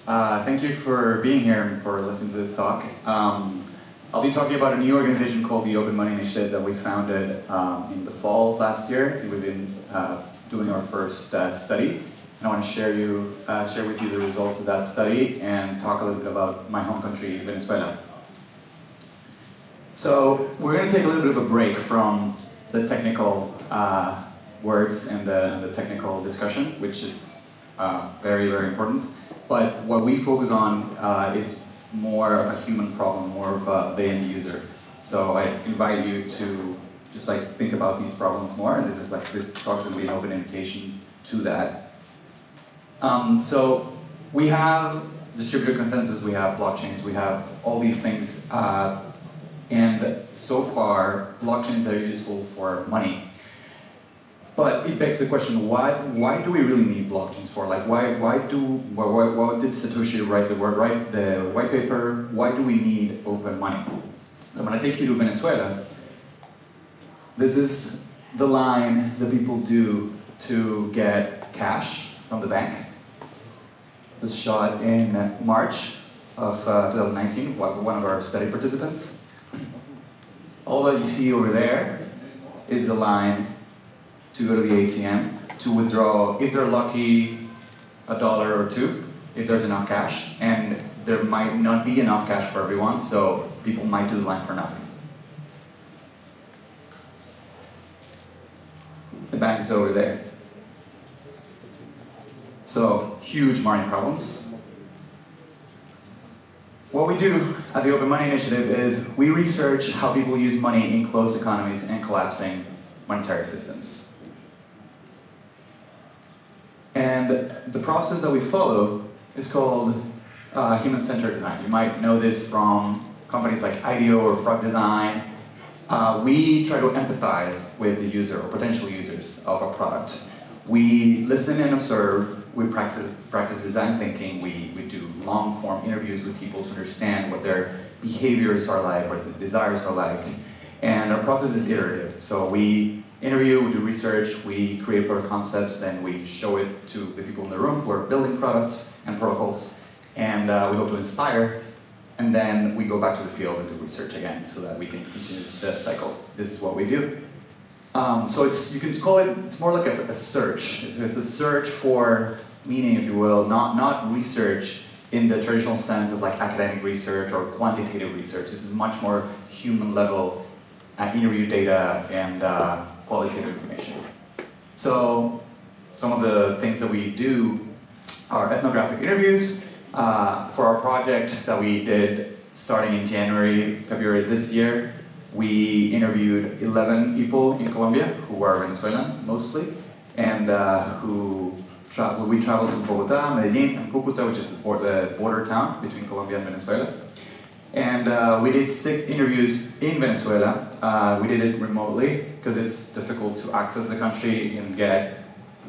Thank you for being here and for listening to this talk. I'll be talking about a new organization called the Open Money Initiative that we founded in the fall of last year. We've been doing our first study. And I want to share with you the results of that study and talk a little bit about my home country, Venezuela. So we're going to take a little bit of a break from the technical words and the technical discussion, which is very, very important. But what we focus on is more of a human problem, more of the end user. So I invite you to just think about these problems more, and this talk's going to be an open invitation to that. So we have distributed consensus, we have blockchains, we have all these things, and so far blockchains are useful for money. But it begs the question: why do we really need blockchains for? Why did Satoshi write the white paper? Why do we need open money? So when I take you to Venezuela, this is the line that people do to get cash from the bank. It was shot in March of 2019 by one of our study participants. All that you see over there is the line to go to the ATM to withdraw, if they're lucky, $1 or $2, if there's enough cash. And there might not be enough cash for everyone, so people might do the line for nothing. The bank is over there. So, huge money problems. What we do at the Open Money Initiative is we research how people use money in closed economies and collapsing monetary systems. And the process that we follow is called human-centered design. You might know this from companies like IDEO or Frog Design. We try to empathize with the user or potential users of a product. We listen and observe. We practice design thinking. We do long-form interviews with people to understand what their behaviors are like, what their desires are like. And our process is iterative. So we interview, we do research, we create product concepts, then we show it to the people in the room who are building products and protocols, and we hope to inspire, and then we go back to the field and do research again so that we can continue the cycle. This is what we do. So you can call it's more like a search. It's a search for meaning, if you will, not research in the traditional sense of academic research or quantitative research. This is much more human level interview data and qualitative information. So some of the things that we do are ethnographic interviews. For our project that we did starting in February this year, we interviewed 11 people in Colombia who are Venezuelan mostly, and we traveled to Bogota, Medellin, and Cúcuta, which is the border town between Colombia and Venezuela. And we did 6 interviews in Venezuela. We did it remotely because it's difficult to access the country and get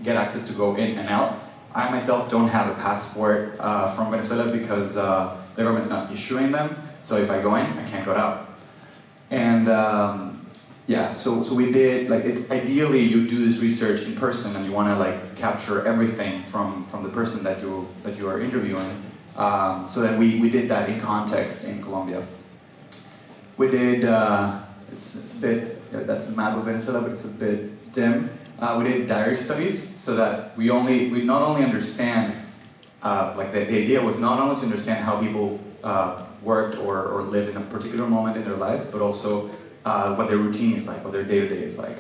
access to go in and out. I myself don't have a passport from Venezuela because the government's not issuing them. So if I go in, I can't go out. And so we did ideally you do this research in person and you want to capture everything from the person that you are interviewing. So then we did that in context in Colombia. We did, it's a bit, that's the map of Venezuela, but it's a bit dim. We did diary studies so that we not only understand, the idea was not only to understand how people worked or lived in a particular moment in their life, but also what their routine is like, what their day-to-day is like.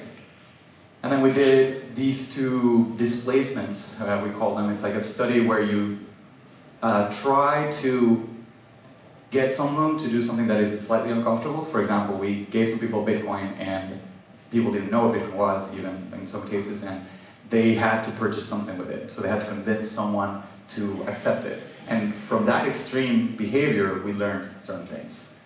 And then we did these 2 displacements, we call them. It's like a study where you try to get someone to do something that is slightly uncomfortable. For example, we gave some people Bitcoin and people didn't know what Bitcoin was, even in some cases, and they had to purchase something with it. So they had to convince someone to accept it. And from that extreme behavior, we learned certain things.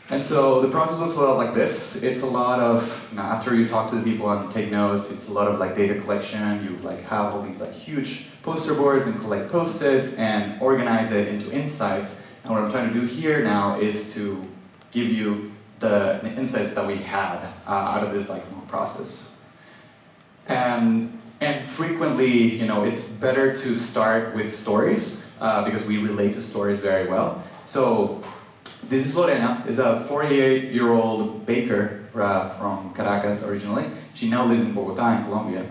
And so the process looks a lot like this. It's a lot of, after you talk to the people and take notes, it's a lot of data collection. You have all these huge poster boards and collect post-its and organize it into insights. And what I'm trying to do here now is to give you the insights that we had out of this process. And frequently, it's better to start with stories because we relate to stories very well. So this is Lorena, is a 48-year-old baker from Caracas originally. She now lives in Bogota in Colombia.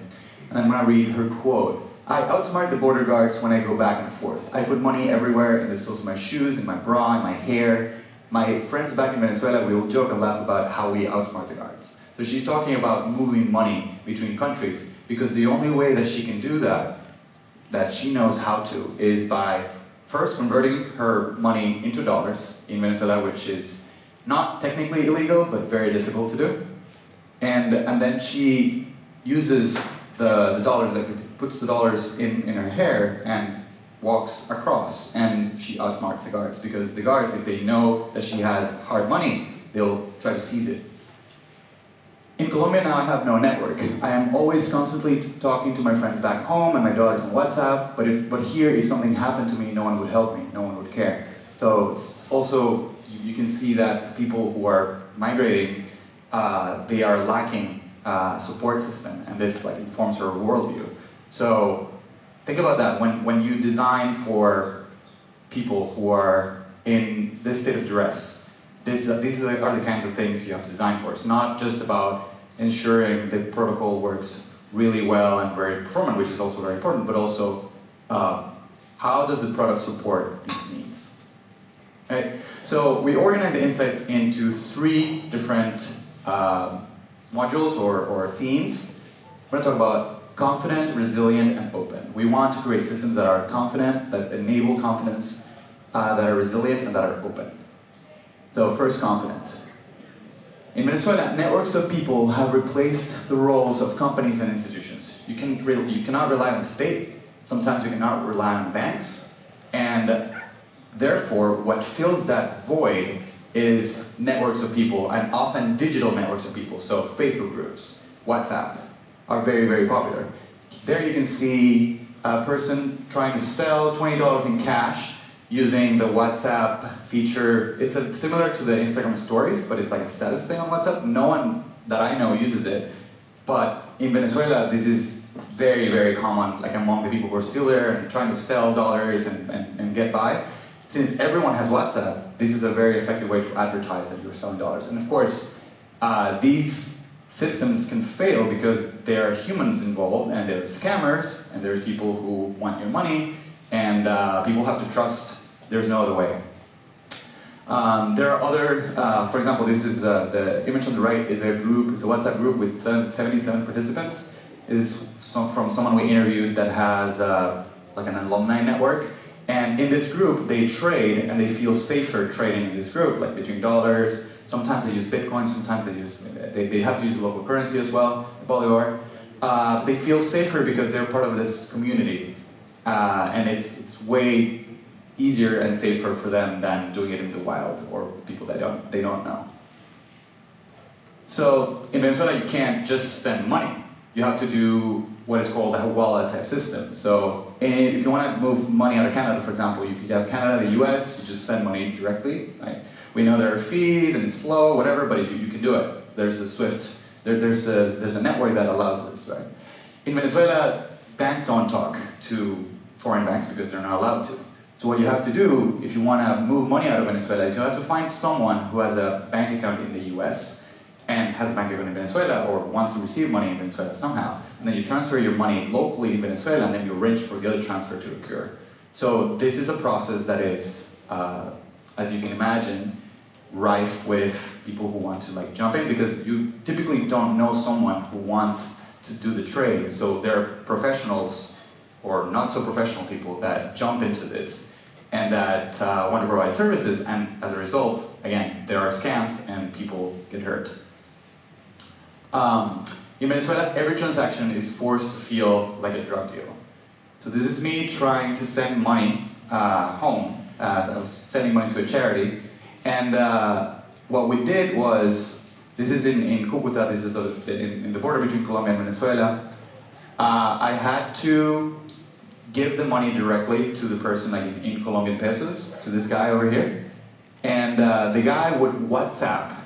And I'm gonna read her quote. I outsmart the border guards when I go back and forth. I put money everywhere, in the soles of my shoes, in my bra, in my hair. My friends back in Venezuela, we will joke and laugh about how we outsmart the guards. So she's talking about moving money between countries, because the only way that she can do that she knows how to, is by first converting her money into dollars in Venezuela, which is not technically illegal, but very difficult to do. And then she uses the dollars, like puts the dollars in her hair and walks across, and she outsmarts the guards, because the guards, if they know that she has hard money, they'll try to seize it. In Colombia now I have no network. I am always constantly talking to my friends back home and my daughters on WhatsApp, but here if something happened to me, no one would help me, no one would care. So it's also, you can see that people who are migrating, they are lacking support system, and this like informs her worldview. So think about that when you design for people who are in this state of duress. These are the kinds of things you have to design for. It's not just about ensuring the protocol works really well and very performant, which is also very important, but also how does the product support these needs? Right? So we organize the insights into 3 different modules or themes. We're going to talk about confident, resilient, and open. We want to create systems that are confident, that enable confidence, that are resilient, and that are open. So first, confident. In Venezuela, networks of people have replaced the roles of companies and institutions. You cannot rely on the state. Sometimes you cannot rely on banks. And therefore, what fills that void is networks of people, and often digital networks of people. So Facebook groups, WhatsApp are very, very popular. There you can see a person trying to sell $20 in cash using the WhatsApp feature. It's similar to the Instagram stories, but it's like a status thing on WhatsApp. No one that I know uses it, but in Venezuela, this is very, very common, like among the people who are still there and trying to sell dollars and get by. Since everyone has WhatsApp, this is a very effective way to advertise that you're selling dollars. And of course, these systems can fail because there are humans involved, and there are scammers, and there are people who want your money, and people have to trust. There's no other way. There are other, for example, this is the image on the right is a group, it's a WhatsApp group with 77 participants. It is from someone we interviewed that has like an alumni network. And in this group, they trade, and they feel safer trading in this group, like between dollars. Sometimes they use Bitcoin, sometimes they have to use local currency as well, Bolivar. They feel safer because they're part of this community. And it's way easier and safer for them than doing it in the wild or people that they don't know. So in Venezuela, you can't just send money. You have to do what is called a wallet type system. So if you want to move money out of Canada, for example, you could have Canada, the US, you just send money directly. Right? We know there are fees and it's slow, whatever, but you can do it. There's a SWIFT, there's a network that allows this, right? In Venezuela, banks don't talk to foreign banks because they're not allowed to. So what you have to do, if you want to move money out of Venezuela, is you have to find someone who has a bank account in the US and has a bank account in Venezuela, or wants to receive money in Venezuela somehow. And then you transfer your money locally in Venezuela, and then you arrange for the other transfer to occur. So this is a process that is, as you can imagine, rife with people who want to like jump in, because you typically don't know someone who wants to do the trade. So there are professionals or not so professional people that jump into this and that want to provide services, and as a result, again, there are scams and people get hurt. In Venezuela, every transaction is forced to feel like a drug deal. So this is me trying to send money home. I was sending money to a charity, and what we did was, this is in Cucuta, this is in the border between Colombia and Venezuela. I had to give the money directly to the person, like in Colombian pesos, to this guy over here. And the guy would WhatsApp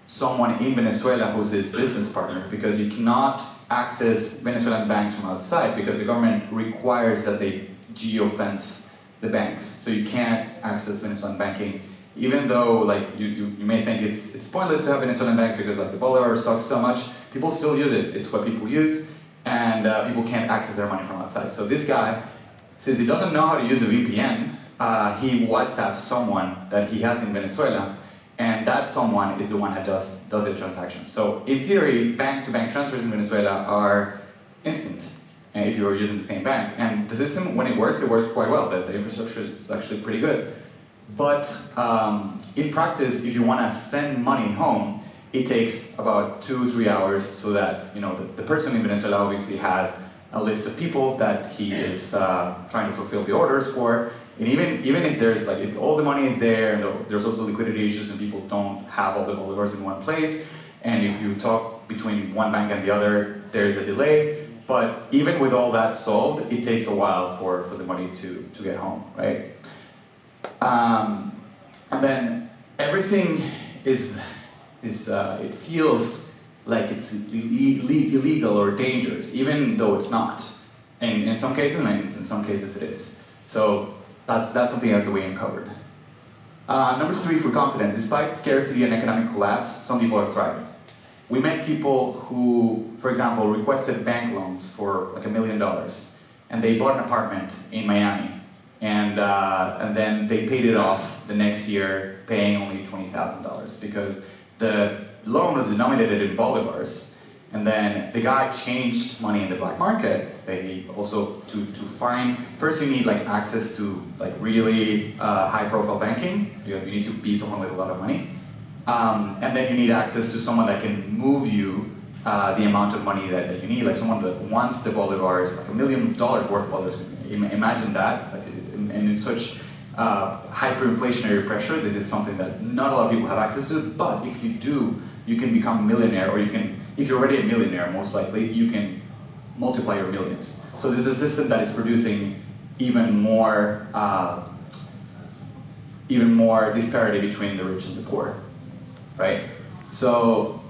someone in Venezuela who's his business partner, because you cannot access Venezuelan banks from outside because the government requires that they geofence the banks. So you can't access Venezuelan banking, even though like you may think it's pointless to have Venezuelan banks because like the bolivar sucks so much. People still use it. It's what people use, and people can't access their money from outside. So this guy, since he doesn't know how to use a VPN, he WhatsApps someone that he has in Venezuela, and that someone is the one that does the transaction. So in theory, bank-to-bank transfers in Venezuela are instant if you are using the same bank. And the system, when it works quite well. The infrastructure is actually pretty good. But in practice, if you want to send money home, it takes about 2-3 hours, so that the person in Venezuela obviously has a list of people that he is trying to fulfill the orders for. And even if there's if all the money is there, and there's also liquidity issues and people don't have all the bolivars in one place, and if you talk between one bank and the other, there's a delay. But even with all that solved, it takes a while for the money to get home, right? And then everything it feels like it's illegal or dangerous, even though it's not. And in some cases, and in some cases it is. So that's something else that we uncovered. Number 3, if we're confident, despite scarcity and economic collapse, some people are thriving. We met people who, for example, requested bank loans for like $1 million, and they bought an apartment in Miami, and then they paid it off the next year, paying only $20,000 because the loan was denominated in bolivars, and then the guy changed money in the black market. They also to find, first you need access to really high-profile banking. You need to be someone with a lot of money. And then you need access to someone that can move you the amount of money that you need, like someone that wants the bolivars, like $1 million worth of bolivars. Imagine that, and in such hyperinflationary pressure, this is something that not a lot of people have access to, but if you do, you can become a millionaire, or you can, if you're already a millionaire, most likely, you can multiply your millions. So this is a system that is producing even more disparity between the rich and the poor. Right? So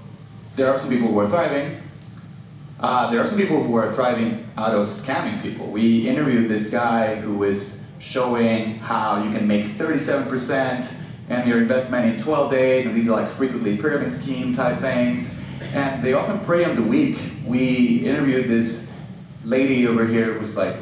there are some people who are thriving. There are some people who are thriving out of scamming people. We interviewed this guy who was showing how you can make 37% and your investment in 12 days, and these are frequently pyramid scheme type things. And they often prey on the weak. We interviewed this lady over here who's I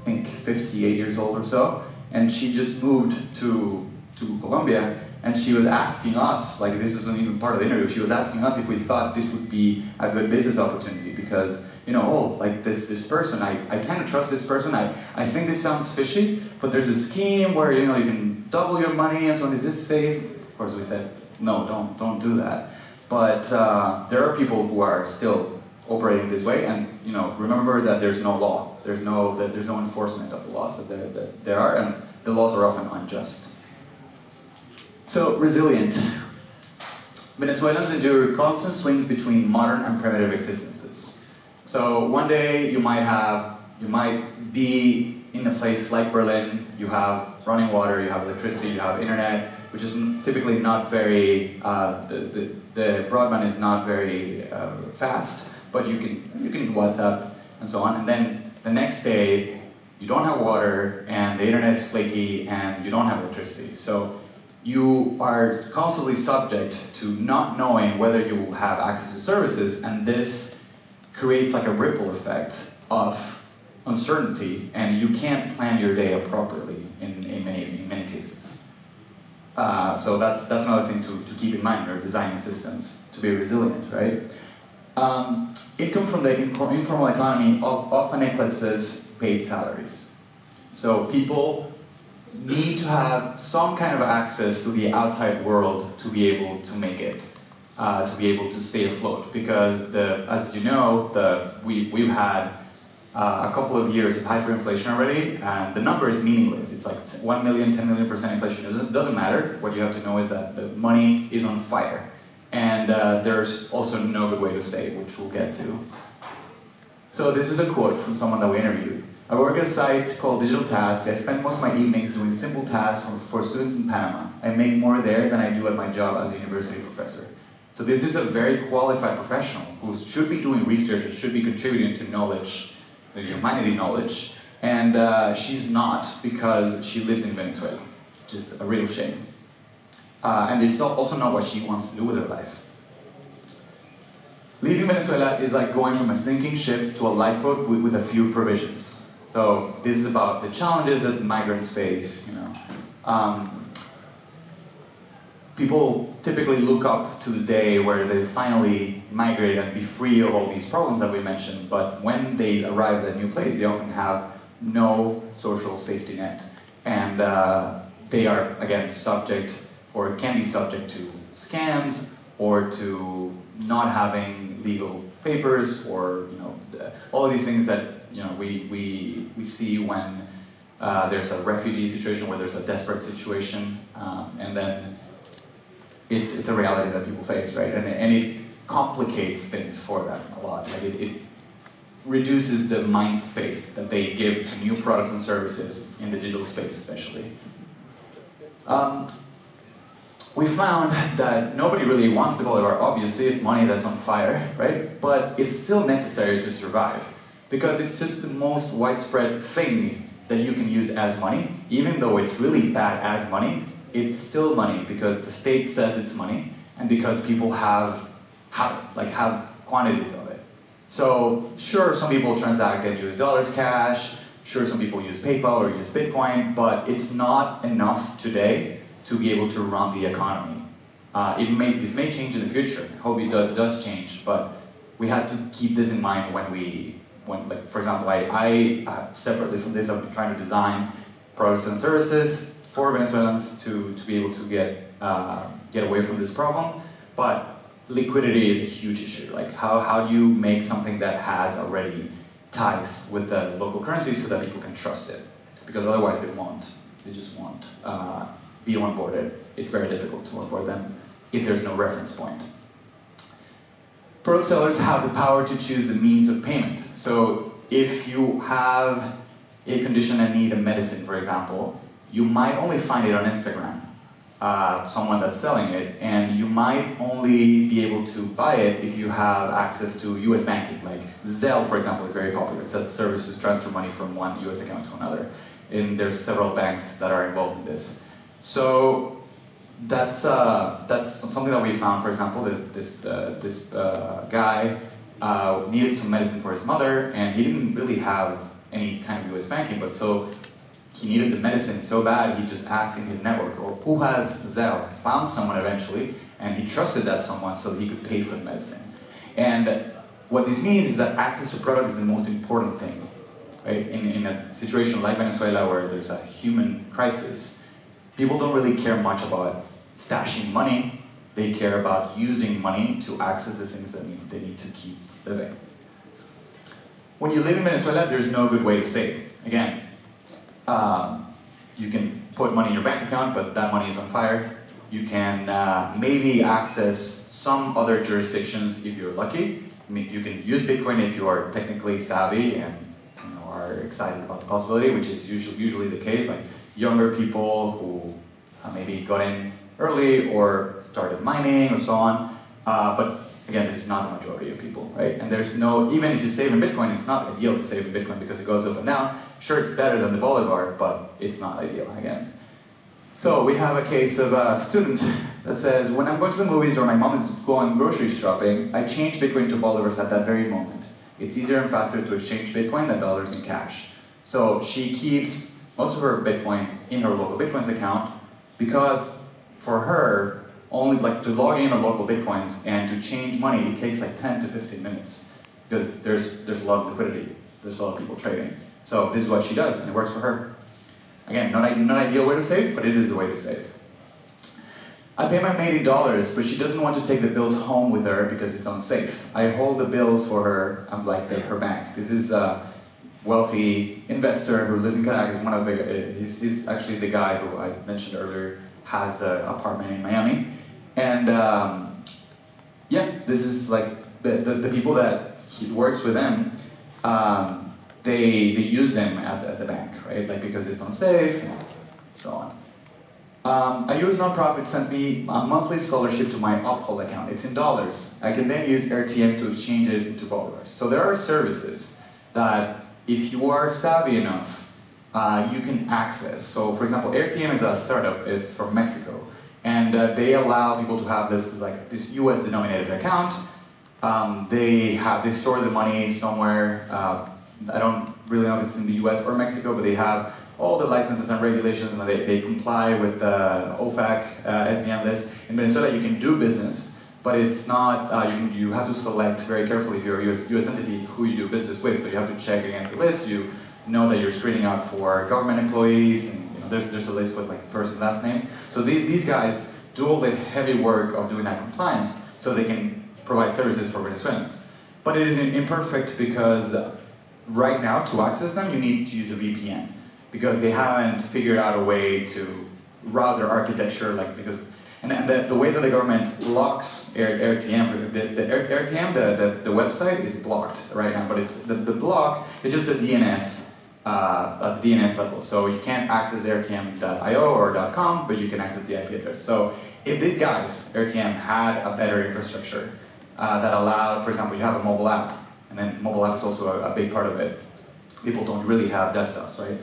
think 58 years old or so, and she just moved to Colombia. And she was asking us, this isn't even part of the interview, she was asking us if we thought this would be a good business opportunity because, this person, I kind of trust this person, I think this sounds fishy, but there's a scheme where, you can double your money, and so is this safe? Of course we said, no, don't do that. But there are people who are still operating this way, and, remember that there's no law, there's no enforcement of the laws that there are, and the laws are often unjust. So, resilient. Venezuelans endure constant swings between modern and primitive existences. So one day you might be in a place like Berlin, you have running water, you have electricity, you have internet, which is typically not very, the broadband is not very fast, but you can WhatsApp and so on, and then the next day you don't have water and the internet is flaky and you don't have electricity. So you are constantly subject to not knowing whether you will have access to services, and this creates a ripple effect of uncertainty, and you can't plan your day appropriately in many cases. So that's another thing to keep in mind when you're designing systems to be resilient, right? Income from the informal economy often eclipses paid salaries. So people need to have some kind of access to the outside world to be able to make it, to be able to stay afloat. Because as you know, we've had a couple of years of hyperinflation already, and the number is meaningless. It's 1 million, 10 million % inflation. It doesn't matter. What you have to know is that the money is on fire. And there's also no good way to say, which we'll get to. So this is a quote from someone that we interviewed. I work at a site called Digital Tasks. I spend most of my evenings doing simple tasks for students in Panama. I make more there than I do at my job as a university professor. So this is a very qualified professional who should be doing research and should be contributing to knowledge, the humanity knowledge, And she's not, because she lives in Venezuela, which is a real shame. And it's also not what she wants to do with her life. Leaving Venezuela is like going from a sinking ship to a lifeboat with a few provisions. So this is about the challenges that migrants face. People typically look up to the day where they finally migrate and be free of all these problems that we mentioned, but when they arrive at a new place, they often have no social safety net. And they are, again, subject, or can be subject to scams, or to not having legal papers, or all of these things that we see when there's a refugee situation, where there's a desperate situation, and then it's a reality that people face, right? And it complicates things for them a lot. Like it reduces the mind space that they give to new products and services in the digital space, especially. We found that nobody really wants the Bolivar. Obviously, it's money that's on fire, right? But it's still necessary to survive, because it's just the most widespread thing that you can use as money. Even though it's really bad as money, it's still money because the state says it's money, and because people have quantities of it. So sure, some people transact and use dollars cash. Sure, some people use PayPal or use Bitcoin, but it's not enough today to be able to run the economy. This may change in the future. I hope it does change, but we have to keep this in mind when like, for example, I separately from this, I've been trying to design products and services for Venezuelans to be able to get away from this problem. But liquidity is a huge issue. Like how do you make something that has already ties with the local currency so that people can trust it? Because otherwise they just won't be onboarded. It's very difficult to onboard them if there's no reference point. Product sellers have the power to choose the means of payment. So if you have a condition and need a medicine, for example, you might only find it on Instagram, someone that's selling it, and you might only be able to buy it if you have access to US banking. Like Zelle, for example, is very popular. It's a service to transfer money from one US account to another. And there's several banks that are involved in this. So that's something that we found. For example, this guy needed some medicine for his mother, and he didn't really have any kind of US banking, but so he needed the medicine so bad, he just asked in his network, or who has Zelle, found someone eventually, and he trusted that someone so that he could pay for the medicine. And what this means is that access to product is the most important thing, right? In a situation like Venezuela where there's a human crisis, people don't really care much about stashing money. They care about using money to access the things that they need to keep living. When you live in Venezuela, there's no good way to save. Again, you can put money in your bank account, but that money is on fire. You can maybe access some other jurisdictions if you're lucky. I mean, you can use Bitcoin if you are technically savvy and are excited about the possibility, which is usually the case. Like younger people who maybe got in early or started mining or so on. But again, this is not the majority of people, right? And there's no, even if you save in Bitcoin, it's not ideal to save in Bitcoin because it goes up and down. Sure, it's better than the Bolivar, but it's not ideal, again. So we have a case of a student that says, when I'm going to the movies or my mom is going grocery shopping, I change Bitcoin to Bolivars at that very moment. It's easier and faster to exchange Bitcoin than dollars in cash. So she keeps most of her Bitcoin in her local Bitcoins account because for her, only like to log in on local Bitcoins and to change money, it takes like 10 to 15 minutes because there's a lot of liquidity. There's a lot of people trading. So this is what she does, and it works for her. Again, not ideal way to save, but it is a way to save. I pay my maid in dollars, but she doesn't want to take the bills home with her because it's unsafe. I hold the bills for her. I'm like her bank. This is a wealthy investor who lives in Caracas. He's actually the guy who I mentioned earlier has the apartment in Miami. And yeah, this is like the people that he works with them. They use him as a bank, right? Like because it's unsafe and so on. A US nonprofit sends me a monthly scholarship to my Uphold account. It's in dollars. I can then use RTM to exchange it into Bolivars. So there are services that if you are savvy enough, you can access. So for example, AirTM is a startup, it's from Mexico. And they allow people to have this US denominated account. They store the money somewhere. I don't really know if it's in the US or Mexico, but they have all the licenses and regulations, and they comply with the OFAC SDN list. In Venezuela, you can do business, but it's not, you have to select very carefully if you're a US entity who you do business with. So you have to check against the list. You know that you're screening out for government employees, and there's a list with like first and last names. So these guys do all the heavy work of doing that compliance so they can provide services for Venezuelans. But it is imperfect because right now, to access them, you need to use a VPN because they haven't figured out a way to route their architecture, and the way that the government blocks AirTM, the website is blocked right now, but it's the block is just a DNS at the DNS level. So you can't access airtm.io or .com, but you can access the IP address. So if these guys, AirTM, had a better infrastructure that allowed, for example, you have a mobile app, and then mobile app is also a big part of it. People don't really have desktops, right?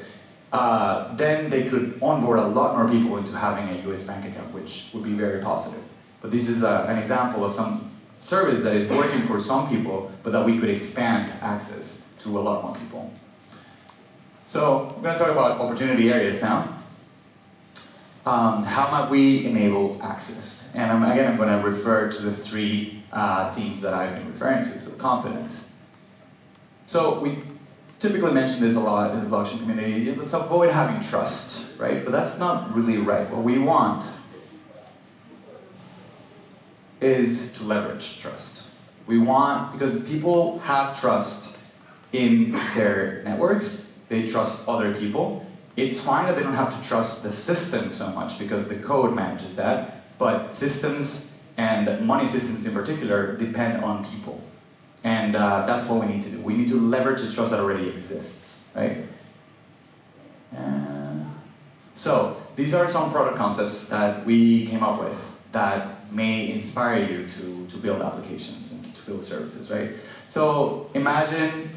Then they could onboard a lot more people into having a US bank account, which would be very positive. But this is an example of some service that is working for some people, but that we could expand access to a lot more people. So we're going to talk about opportunity areas now. How might we enable access? And I'm going to refer to the three themes that I've been referring to, so confident. So we typically mention this a lot in the blockchain community. Let's avoid having trust, right? But that's not really right. What we want is to leverage trust. We want, because people have trust in their networks, they trust other people. It's fine that they don't have to trust the system so much because the code manages that, but systems and money systems in particular depend on people. And that's what we need to do. We need to leverage the trust that already exists, right? So these are some product concepts that we came up with that may inspire you to build applications and to build services, right? So imagine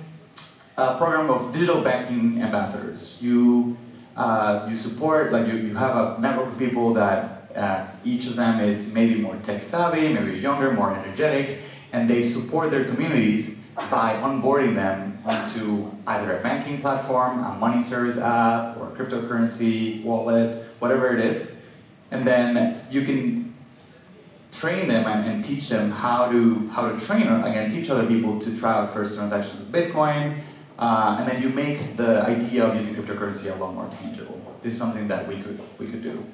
a program of digital banking ambassadors. You support, you have a network of people that each of them is maybe more tech savvy, maybe younger, more energetic, and they support their communities by onboarding them onto either a banking platform, a money service app, or a cryptocurrency wallet, whatever it is. And then you can train them and teach them how to train, or again, teach other people to try out first transactions with Bitcoin, and then you make the idea of using cryptocurrency a lot more tangible. This is something that we could do.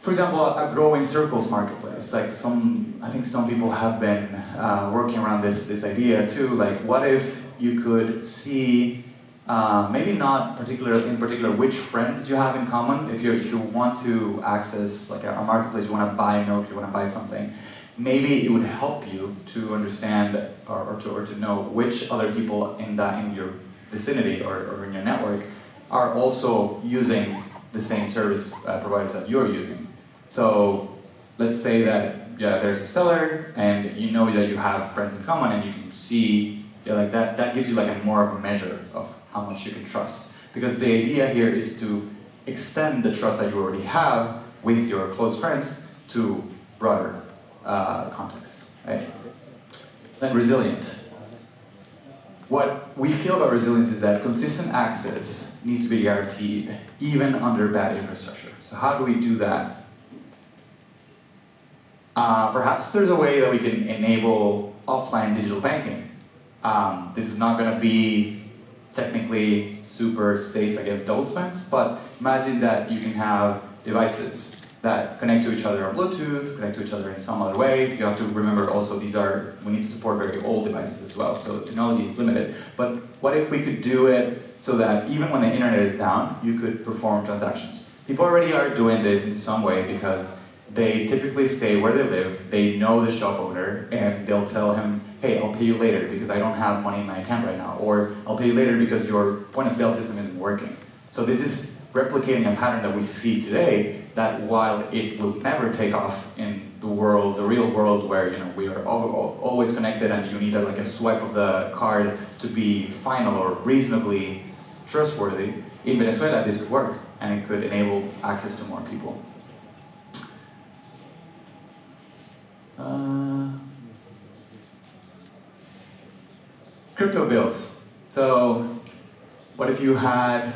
For example, a growing circles marketplace. I think some people have been working around this idea too. Like, what if you could see, maybe not in particular, which friends you have in common. If you want to access like a marketplace, you want to buy milk, you want to buy something. Maybe it would help you to understand or to know which other people in your vicinity or in your network are also using the same service providers that you're using. So let's say that there's a seller and you know that you have friends in common and you can see that gives you more of a measure of how much you can trust. Because the idea here is to extend the trust that you already have with your close friends to broader context, right? Then resilient. What we feel about resilience is that consistent access needs to be guaranteed even under bad infrastructure. So how do we do that? Perhaps there's a way that we can enable offline digital banking. This is not going to be technically super safe against double spends, but imagine that you can have devices that connect to each other on Bluetooth, connect to each other in some other way. You have to remember also we need to support very old devices as well, so technology is limited. But what if we could do it so that even when the internet is down, you could perform transactions? People already are doing this in some way because they typically stay where they live, they know the shop owner, and they'll tell him, hey, I'll pay you later because I don't have money in my account right now, or I'll pay you later because your point of sale system isn't working. So this is replicating a pattern that we see today, that while it will never take off in the world, the real world, where we are always connected and you need a swipe of the card to be final or reasonably trustworthy, in Venezuela this could work and it could enable access to more people. Crypto bills. So what if you had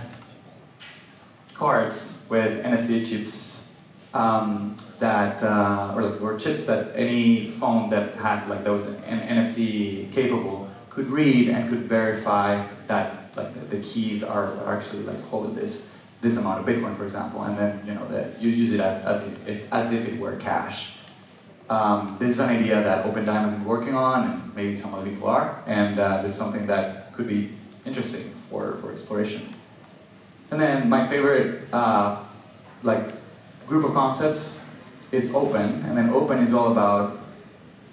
cards with NFC chips or chips that any phone that had that was an NFC capable could read and could verify that the keys are actually holding this amount of Bitcoin, for example, and then that you use it as if it were cash. This is an idea that OpenDime has been working on, and maybe some other people are, and this is something that could be interesting for exploration. And then my favorite group of concepts is open, and then open is all about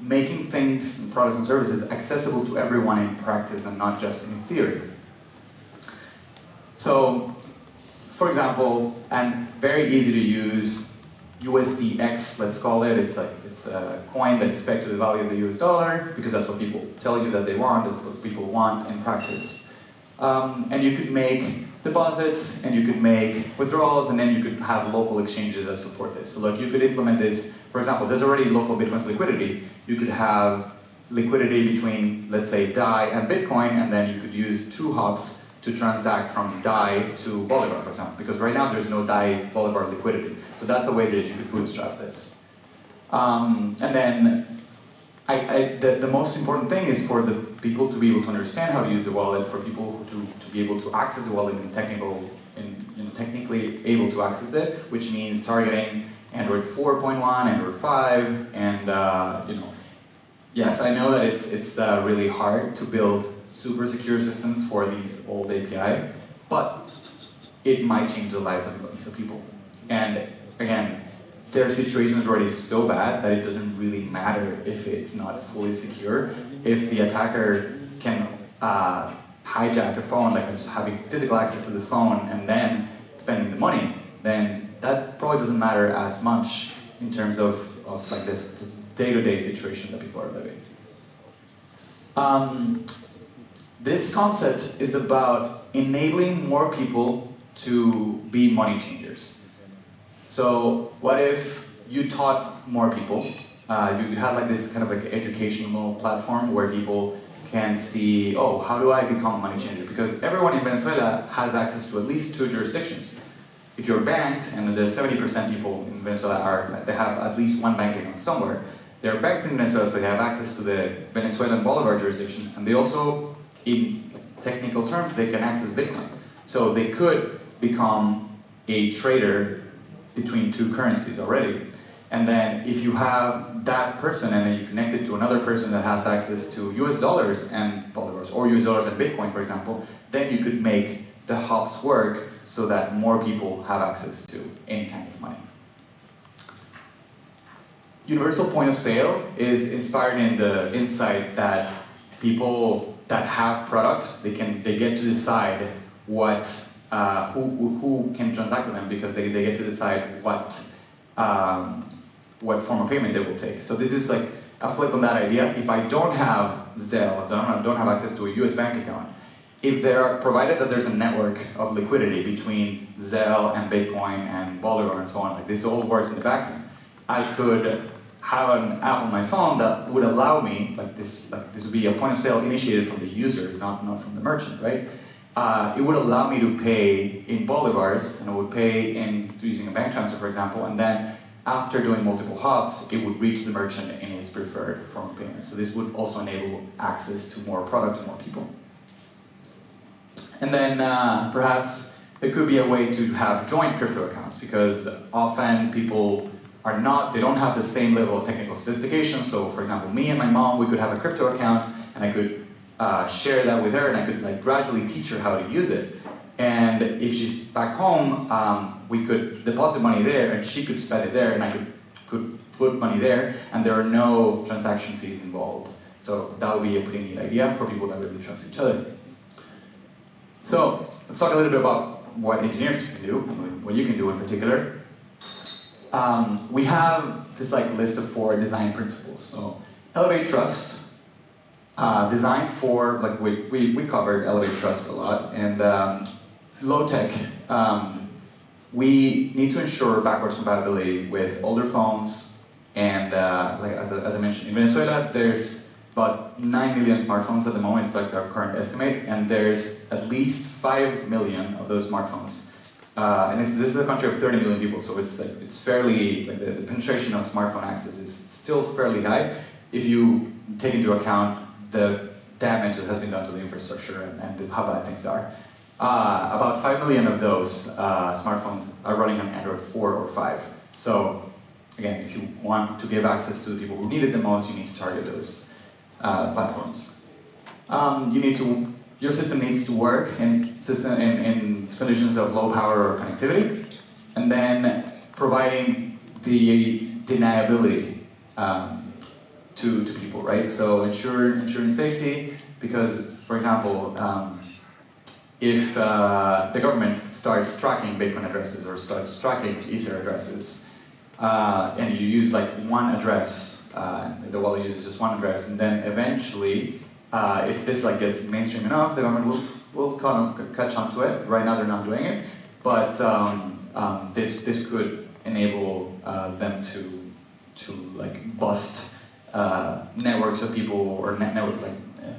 making things, products and services accessible to everyone in practice and not just in theory. So, for example, and very easy to use USDX, let's call it. It's a coin that is pegged to the value of the US dollar, because that's what people tell you that they want, that's what people want in practice. And you could make deposits, and you could make withdrawals, and then you could have local exchanges that support this. So you could implement this, for example, there's already local Bitcoin liquidity. You could have liquidity between, let's say, DAI and Bitcoin, and then you could use 2 hops to transact from DAI to Bolivar, for example, because right now there's no DAI Bolivar liquidity. So that's a way that you could bootstrap this. And then the most important thing is for the people to be able to understand how to use the wallet, for people to be able to access the wallet in technically able to access it, which means targeting Android 4.1, Android 5, and yes, I know that it's really hard to build super secure systems for these old API, but it might change the lives of millions of people. And again, their situation is already so bad that it doesn't really matter if it's not fully secure. If the attacker can hijack a phone, just having physical access to the phone and then spending the money, then that probably doesn't matter as much in terms of this day-to-day situation that people are living. This concept is about enabling more people to be money changers. So what if you taught more people? You had this kind of educational platform where people can see, oh, how do I become a money changer? Because everyone in Venezuela has access to at least 2 jurisdictions. If you're banked, and there's 70% people in Venezuela they have at least 1 bank account somewhere, they're banked in Venezuela, so they have access to the Venezuelan Bolivar jurisdiction, and they also, in technical terms, they can access Bitcoin. So they could become a trader between 2 currencies already. And then if you have that person and then you connect it to another person that has access to US dollars and Bolivars, or US dollars and Bitcoin, for example, then you could make the hops work so that more people have access to any kind of money. Universal point of sale is inspired in the insight that people that have products, they get to decide what who can transact with them, because they get to decide what form of payment they will take. So this is a flip on that idea. If I don't have Zelle, don't have access to a US bank account, if there are, provided that there's a network of liquidity between Zelle and Bitcoin and Bolivar and so on, this all works in the backend, I could have an app on my phone that would allow me, this would be a point of sale initiated from the user, not from the merchant, right? It would allow me to pay in Bolivars, and I would pay using a bank transfer, for example, and then after doing multiple hops, it would reach the merchant in his preferred form of payment. So this would also enable access to more product to more people. And then perhaps it could be a way to have joint crypto accounts, because often people they don't have the same level of technical sophistication. So for example, me and my mom, we could have a crypto account, and I could share that with her, and I could gradually teach her how to use it. And if she's back home, we could deposit money there, and she could spend it there, and I could put money there, and there are no transaction fees involved. So that would be a pretty neat idea for people that really trust each other. So let's talk a little bit about what engineers can do, and what you can do in particular, we have this list of 4 design principles. So elevate trust, design for, we covered elevate trust a lot, and low tech, we need to ensure backwards compatibility with older phones, and as I mentioned, in Venezuela, there's about 9 million smartphones at the moment. It's our current estimate, and there's at least 5 million of those smartphones. And this is a country of 30 million people, so it's fairly, the penetration of smartphone access is still fairly high if you take into account the damage that has been done to the infrastructure and how bad things are. About 5 million of those smartphones are running on Android 4 or 5. So again, if you want to give access to the people who need it the most, you need to target those platforms. Your system needs to work in conditions of low power or connectivity, and then providing the deniability to people, right? So ensuring safety, because, for example, if the government starts tracking Bitcoin addresses or starts tracking Ether addresses, and you use one address, the wallet uses just one address, and then eventually, if this gets mainstream enough, the government will catch on to it. Right now they're not doing it, but this could enable them to bust networks of people or network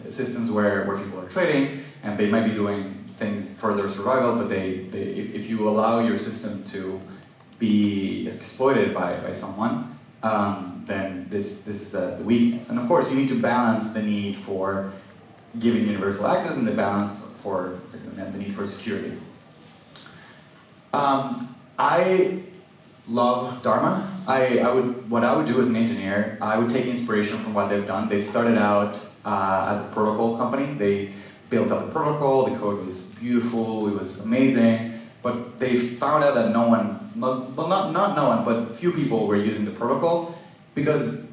systems where people are trading, and they might be doing things for their survival, but if you allow your system to be exploited by someone, then this is the weakness. And of course, you need to balance the need for giving universal access and the balance for the need for security. I love Dharma. What I would do as an engineer, I would take inspiration from what they've done. They started out as a protocol company. They built up the protocol. The code was beautiful. It was amazing. But they found out that no one, well, not no one, but few people were using the protocol because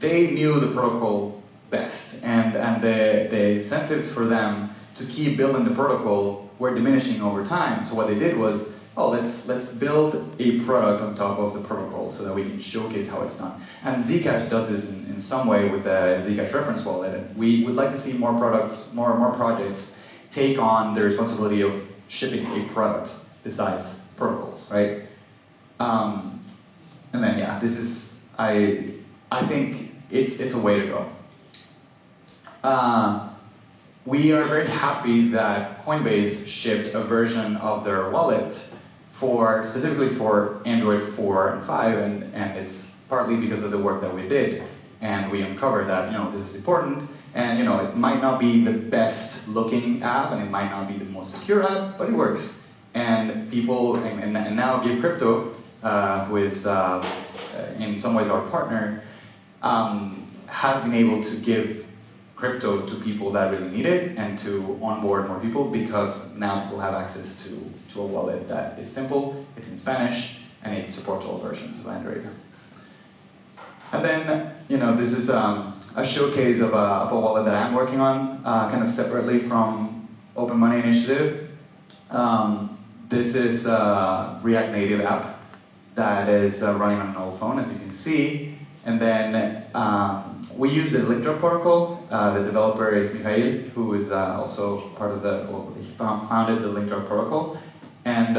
they knew the protocol best, and the incentives for them to keep building the protocol were diminishing over time. So what they did was, let's build a product on top of the protocol so that we can showcase how it's done. And Zcash does this in some way with the Zcash reference wallet. And we would like to see more products, more projects take on the responsibility of shipping a product besides protocols, right? And then this is, I think it's a way to go. We are very happy that Coinbase shipped a version of their wallet specifically for Android 4 and 5, and it's partly because of the work that we did, and we uncovered that this is important, and it might not be the best looking app, and it might not be the most secure app, but it works. And people, and now Give Crypto, who is in some ways our partner, have been able to give crypto to people that really need it and to onboard more people, because now people have access to a wallet that is simple, it's in Spanish, and it supports all versions of Android. And then, this is a showcase of a wallet that I'm working on, kind of separately from Open Money Initiative. This is a React Native app that is running on an old phone, as you can see. And then we use the Electro protocol. The developer is Mikhail, who is also part of he founded the Electro protocol. And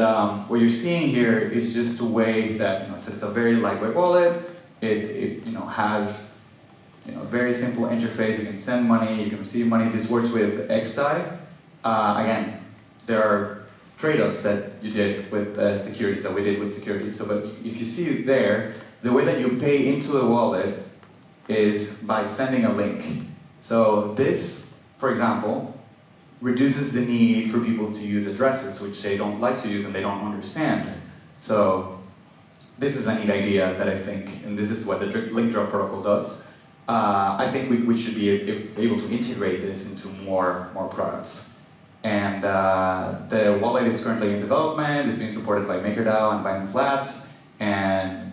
what you're seeing here is just a way that it's a very lightweight wallet. It has a very simple interface. You can send money, you can receive money. This works with XDAI. Again, there are trade-offs that you did with securities, that we did with securities. So, but if you see there, the way that you pay into the wallet is by sending a link. So this, for example, reduces the need for people to use addresses, which they don't like to use and they don't understand. So this is a neat idea that I think, and this is what the link drop protocol does. I think we should be able to integrate this into more products. And the wallet is currently in development. It's being supported by MakerDAO and Binance Labs. And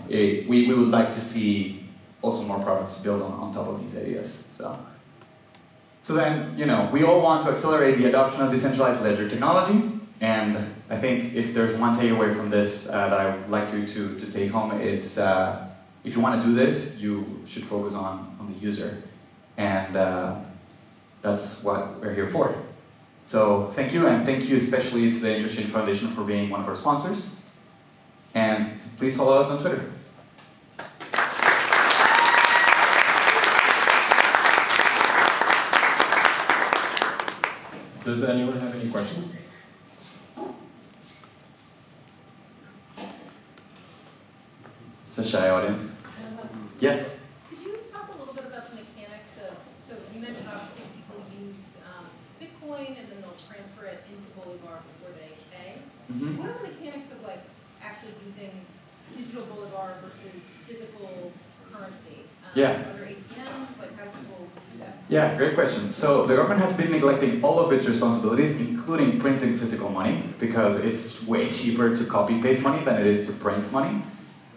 we would like to see also more products built on top of these ideas. So then, we all want to accelerate the adoption of decentralized ledger technology. And I think if there's one takeaway from this that I would like you to take home is if you want to do this, you should focus on the user. And that's what we're here for. So thank you, and thank you especially to the Interchain Foundation for being one of our sponsors. And please follow us on Twitter. Does anyone have any questions? It's a shy audience. Yes? Could you talk a little bit about the mechanics of, so you mentioned obviously people use Bitcoin and then they'll transfer it into Bolivar before they pay. Mm-hmm. What are the mechanics of like actually using digital Bolivar versus physical currency? Yeah. Are there ATMs? Like how do people do that? Yeah, great question. So the government has been neglecting all of its responsibilities, including printing physical money, because it's way cheaper to copy-paste money than it is to print money.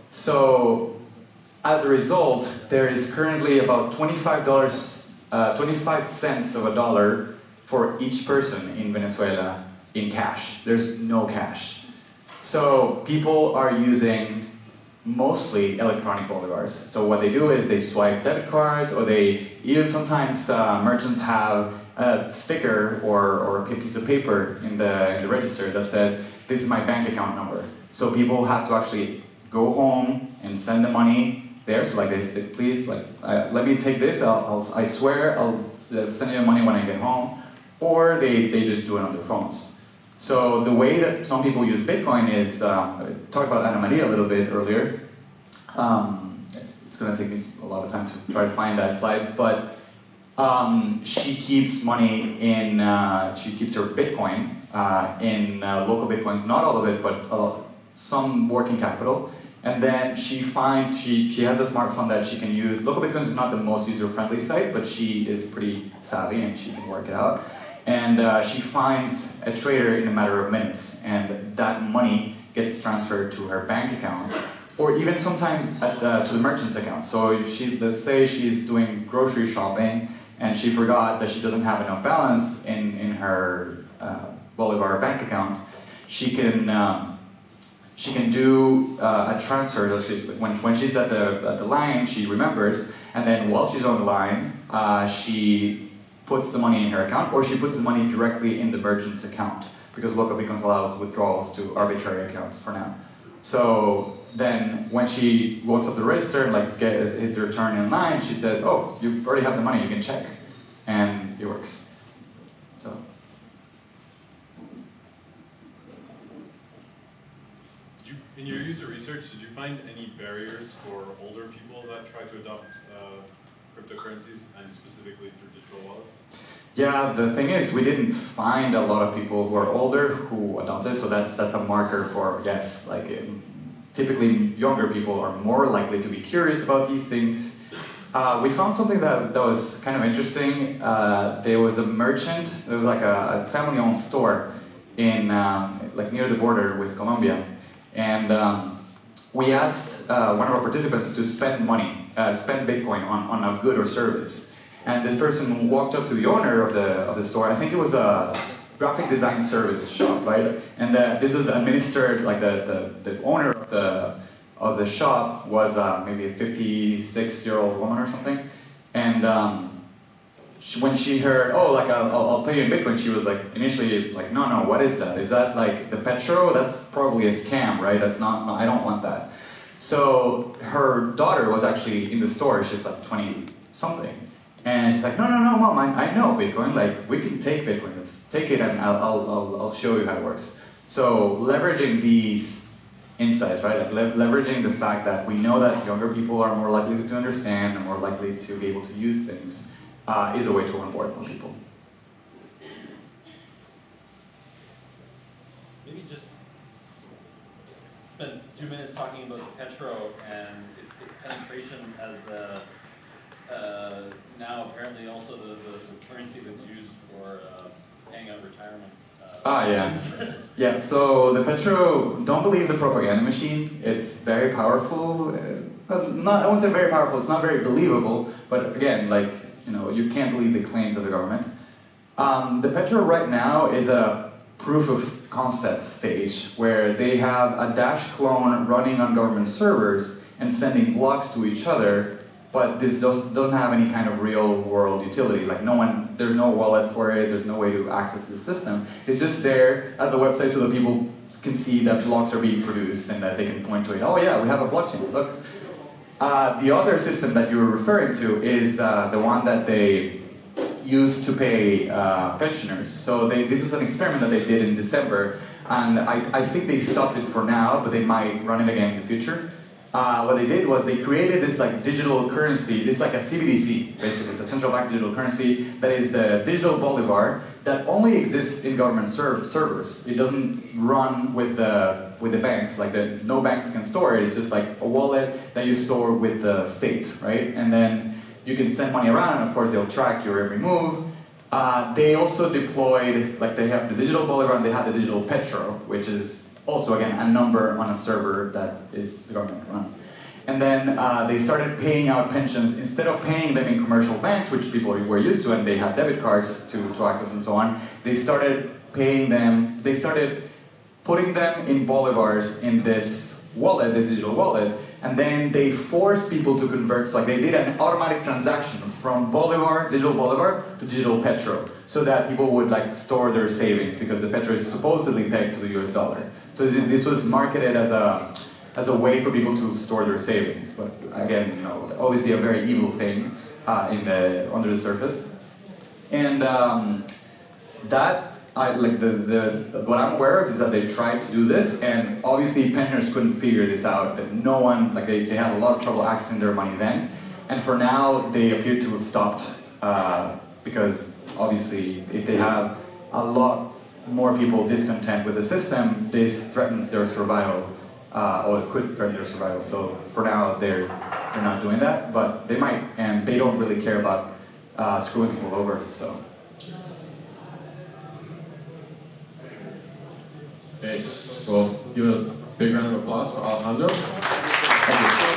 So as a result, there is currently about $25, 25 cents of a dollar for each person in Venezuela in cash. There's no cash. So people are using mostly electronic bolivars. So what they do is they swipe debit cards, or they even sometimes merchants have a sticker or a piece of paper in the register that says, this is my bank account number. So people have to actually go home and send the money there. So like, they please, like, let me take this. I swear I'll send you the money when I get home. Or they just do it on their phones. So the way that some people use Bitcoin is, I talked about Ana Maria a little bit earlier. It's going to take me a lot of time to try to find that slide, but she keeps money in, she keeps her Bitcoin in local Bitcoins, not all of it, but some working capital. And then she finds, she has a smartphone that she can use. Local Bitcoins is not the most user-friendly site, but she is pretty savvy and she can work it out. And she finds a trader in a matter of minutes, and that money gets transferred to her bank account, or even sometimes to the merchant's account. So if let's say she's doing grocery shopping, and she forgot that she doesn't have enough balance in her Bolivar bank account, she can do a transfer. When she's at the line, she remembers, and then while she's on the line, she puts the money in her account, or she puts the money directly in the merchant's account, because local Bitcoins allows withdrawals to arbitrary accounts for now. So then when she walks up the register and like is her turn in line, she says, oh, you already have the money, you can check. And it works. So. In your user research, did you find any barriers for older people that try to adopt cryptocurrencies, and specifically through digital wallets? Yeah, the thing is, we didn't find a lot of people who are older who adopt it, so that's a marker for, yes, like typically younger people are more likely to be curious about these things. We found something that was kind of interesting. There was a merchant, there was like a family-owned store in like near the border with Colombia, and we asked one of our participants to spend money, spend Bitcoin on a good or service. And this person walked up to the owner of the store. I think it was a graphic design service shop, right? And this was administered, like the owner of the shop was maybe a 56-year-old woman or something. And when she heard, oh, like I'll pay you in Bitcoin, she was like initially like, no, what is that? Is that like the Petro? That's probably a scam, right? That's not. I don't want that. So her daughter was actually in the store. She's like 20-something. And she's like, no, mom, I know Bitcoin. Like, we can take Bitcoin. Let's take it, and I'll show you how it works. So leveraging these insights, right? Like leveraging the fact that we know that younger people are more likely to understand and more likely to be able to use things is a way to onboard more people. Maybe just spend 2 minutes talking about the Petro and its penetration as now apparently also the currency that's used for paying out retirement. Yeah. Yeah, so the Petro, don't believe the propaganda machine. It's very powerful. I won't say very powerful, it's not very believable, but again, like, you can't believe the claims of the government. The Petro right now is a proof of concept stage where they have a Dash clone running on government servers and sending blocks to each other, but this doesn't have any kind of real world utility. Like there's no wallet for it, there's no way to access the system. It's just there as a website so that people can see that blocks are being produced and that they can point to it. Oh yeah, we have a blockchain, look. The other system that you were referring to is the one that they use to pay pensioners. So this is an experiment that they did in December, and I think they stopped it for now, but they might run it again in the future. What they did was they created this like digital currency. It's like a CBDC, basically. It's a central bank digital currency that is the digital bolivar that only exists in government servers. It doesn't run with the banks. Like no banks can store it. It's just like a wallet that you store with the state, right? And then you can send money around, and of course they'll track your every move. They also deployed, like they have the digital bolivar and they have the digital petro, which is also, again, a number on a server that is the government run. And then they started paying out pensions. Instead of paying them in commercial banks, which people were used to, and they had debit cards to access and so on, they started paying them, they started putting them in bolivars in this wallet, this digital wallet, and then they forced people to convert. So like they did an automatic transaction from bolivar, digital bolivar, to digital petro, so that people would like store their savings because the petro is supposedly pegged to the US dollar. So this was marketed as a way for people to store their savings, but again, obviously a very evil thing under the surface. And what I'm aware of is that they tried to do this, and obviously pensioners couldn't figure this out. That no one, they had a lot of trouble accessing their money then, and for now they appear to have stopped because obviously if they have a lot more people discontent with the system, this threatens their survival, or it could threaten their survival. So for now they're not doing that, but they might, and they don't really care about screwing people over. So. Okay, well, give a big round of applause for Alejandro. Thank you.